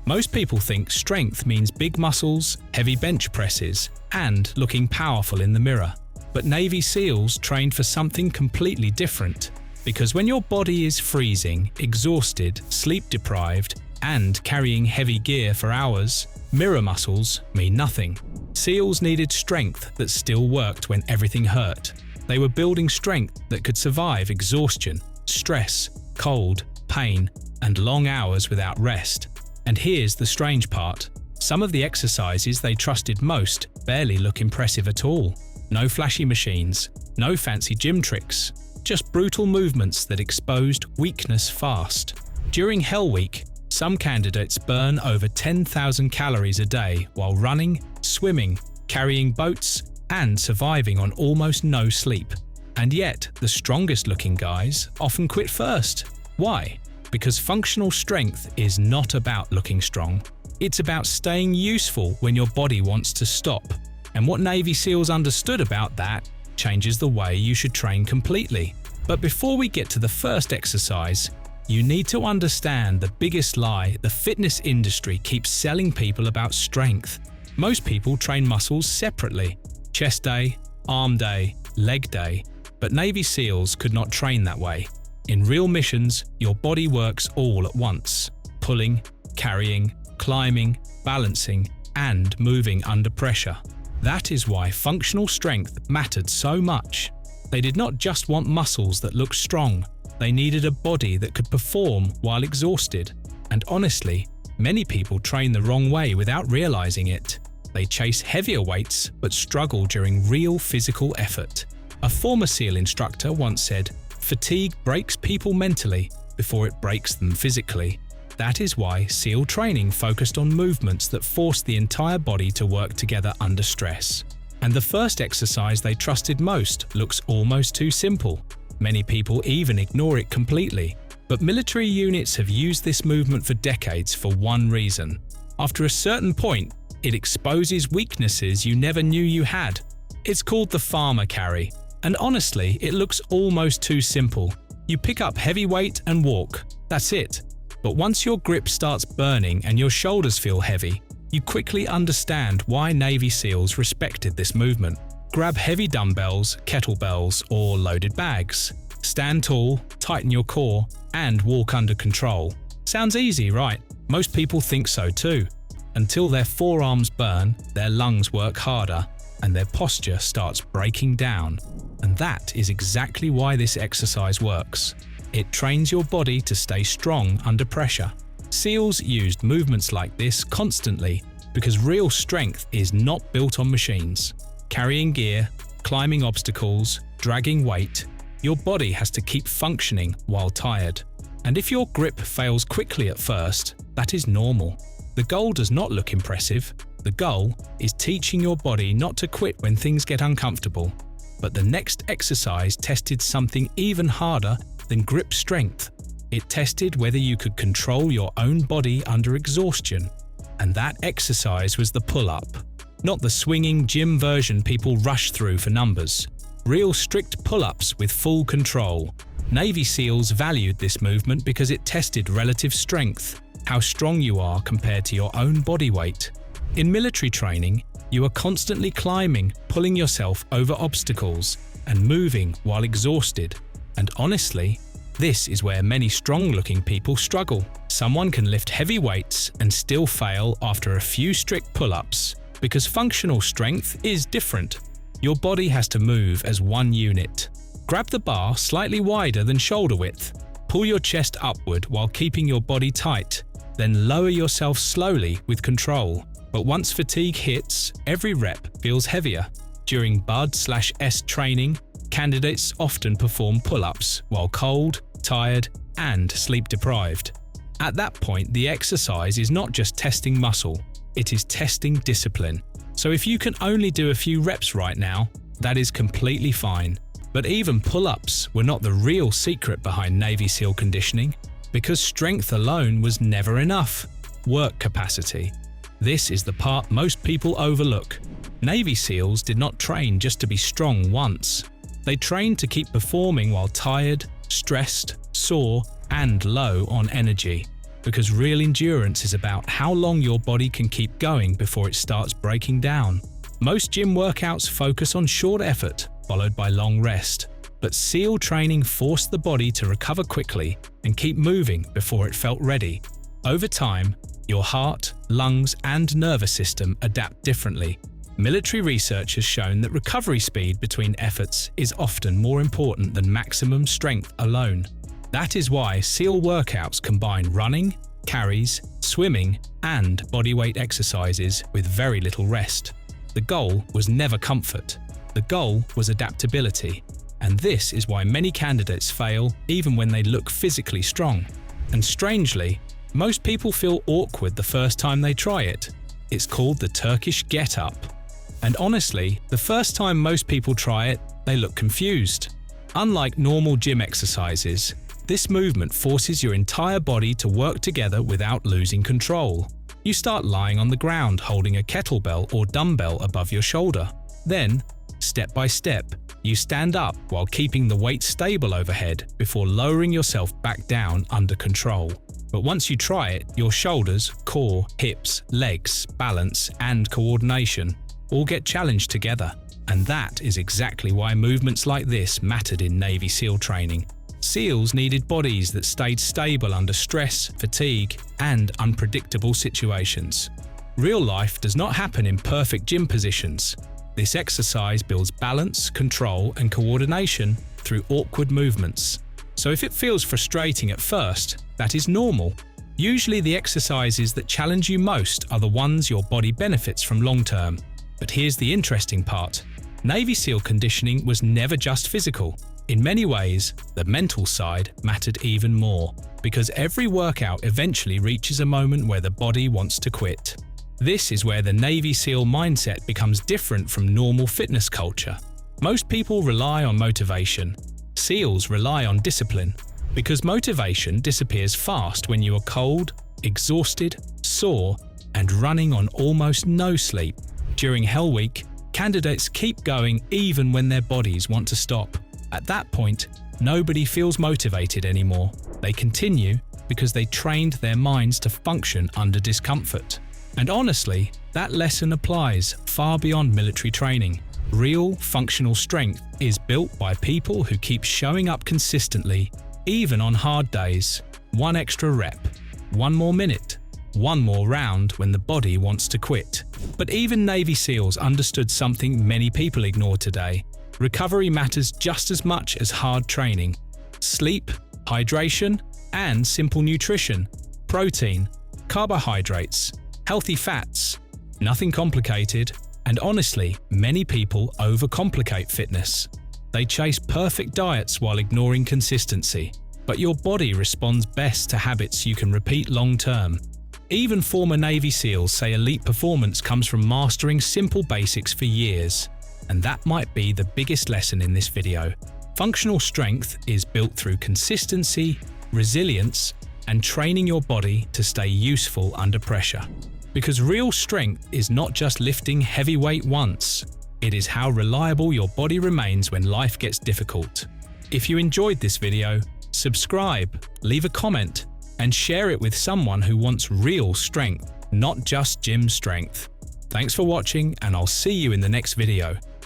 Most people think strength means big muscles, heavy bench presses, and looking powerful in the mirror. But Navy SEALs trained for something completely different. Because when your body is freezing, exhausted, sleep-deprived, and carrying heavy gear for hours, mirror muscles mean nothing. SEALs needed strength that still worked when everything hurt. They were building strength that could survive exhaustion, stress, cold, pain, and long hours without rest. And here's the strange part. Some of the exercises they trusted most barely look impressive at all. No flashy machines, no fancy gym tricks, just brutal movements that exposed weakness fast. During Hell Week, some candidates burn over 10,000 calories a day while running, swimming, carrying boats, and surviving on almost no sleep. And yet, the strongest-looking guys often quit first. Why? Because functional strength is not about looking strong. It's about staying useful when your body wants to stop. And what Navy SEALs understood about that changes the way you should train completely. But before we get to the first exercise, you need to understand the biggest lie the fitness industry keeps selling people about strength. Most people train muscles separately: chest day, arm day, leg day. But Navy SEALs could not train that way. In real missions, your body works all at once: pulling, carrying, climbing, balancing, and moving under pressure. That is why functional strength mattered so much. They did not just want muscles that looked strong. They needed a body that could perform while exhausted. And honestly, many people train the wrong way without realizing it. They chase heavier weights but struggle during real physical effort. A former SEAL instructor once said, "Fatigue breaks people mentally before it breaks them physically." That is why SEAL training focused on movements that forced the entire body to work together under stress. And the first exercise they trusted most looks almost too simple. Many people even ignore it completely. But military units have used this movement for decades for one reason. After a certain point, it exposes weaknesses you never knew you had. It's called the farmer carry. And honestly, it looks almost too simple. You pick up heavy weight and walk. That's it. But once your grip starts burning and your shoulders feel heavy, you quickly understand why Navy SEALs respected this movement. Grab heavy dumbbells, kettlebells, or loaded bags. Stand tall, tighten your core, and walk under control. Sounds easy, right? Most people think so too. Until their forearms burn, their lungs work harder, and their posture starts breaking down. And that is exactly why this exercise works. It trains your body to stay strong under pressure. SEALs used movements like this constantly because real strength is not built on machines. Carrying gear, climbing obstacles, dragging weight, your body has to keep functioning while tired. And if your grip fails quickly at first, that is normal. The goal does not look impressive. The goal is teaching your body not to quit when things get uncomfortable. But the next exercise tested something even harder than grip strength. It tested whether you could control your own body under exhaustion. And that exercise was the pull-up. Not the swinging gym version people rush through for numbers. Real strict pull-ups with full control. Navy SEALs valued this movement because it tested relative strength, how strong you are compared to your own body weight. In military training, you are constantly climbing, pulling yourself over obstacles, and moving while exhausted. And honestly, this is where many strong-looking people struggle. Someone can lift heavy weights and still fail after a few strict pull-ups, because functional strength is different. Your body has to move as one unit. Grab the bar slightly wider than shoulder width. Pull your chest upward while keeping your body tight. Then lower yourself slowly with control. But once fatigue hits, every rep feels heavier. During BUD/S training, candidates often perform pull-ups while cold, tired, and sleep-deprived. At that point, the exercise is not just testing muscle, it is testing discipline. So if you can only do a few reps right now, that is completely fine. But even pull-ups were not the real secret behind Navy SEAL conditioning, because strength alone was never enough. Work capacity. This is the part most people overlook. Navy SEALs did not train just to be strong once. They trained to keep performing while tired, stressed, sore, and low on energy. because real endurance is about how long your body can keep going before it starts breaking down. Most gym workouts focus on short effort, followed by long rest, but SEAL training forced the body to recover quickly and keep moving before it felt ready. Over time, your heart, lungs, and nervous system adapt differently. Military research has shown that recovery speed between efforts is often more important than maximum strength alone. That is why SEAL workouts combine running, carries, swimming, and bodyweight exercises with very little rest. The goal was never comfort. The goal was adaptability. And this is why many candidates fail even when they look physically strong. And strangely, most people feel awkward the first time they try it. It's called the Turkish Get Up. And honestly, the first time most people try it, they look confused. Unlike normal gym exercises, this movement forces your entire body to work together without losing control. You start lying on the ground holding a kettlebell or dumbbell above your shoulder. Then, step by step, you stand up while keeping the weight stable overhead before lowering yourself back down under control. But once you try it, your shoulders, core, hips, legs, balance, and coordination all get challenged together. And that is exactly why movements like this mattered in Navy SEAL training. SEALs needed bodies that stayed stable under stress, fatigue, and unpredictable situations. Real life does not happen in perfect gym positions. This exercise builds balance, control, and coordination through awkward movements. So if it feels frustrating at first, that is normal. Usually the exercises that challenge you most are the ones your body benefits from long term. But here's the interesting part. Navy SEAL conditioning was never just physical. In many ways, the mental side mattered even more, because every workout eventually reaches a moment where the body wants to quit. This is where the Navy SEAL mindset becomes different from normal fitness culture. Most people rely on motivation. SEALs rely on discipline, because motivation disappears fast when you are cold, exhausted, sore, and running on almost no sleep. During Hell Week, candidates keep going even when their bodies want to stop. At that point, nobody feels motivated anymore. They continue because they trained their minds to function under discomfort. And honestly, that lesson applies far beyond military training. Real, functional strength is built by people who keep showing up consistently, even on hard days. One extra rep, one more minute, one more round when the body wants to quit. But even Navy SEALs understood something many people ignore today. Recovery matters just as much as hard training. Sleep, hydration, and simple nutrition, protein, carbohydrates, healthy fats, nothing complicated. And honestly, many people overcomplicate fitness. They chase perfect diets while ignoring consistency. But your body responds best to habits you can repeat long term. Even former Navy SEALs say elite performance comes from mastering simple basics for years. And that might be the biggest lesson in this video. Functional strength is built through consistency, resilience, and training your body to stay useful under pressure. Because real strength is not just lifting heavy weight once, it is how reliable your body remains when life gets difficult. If you enjoyed this video, subscribe, leave a comment, and share it with someone who wants real strength, not just gym strength. Thanks for watching, and I'll see you in the next video.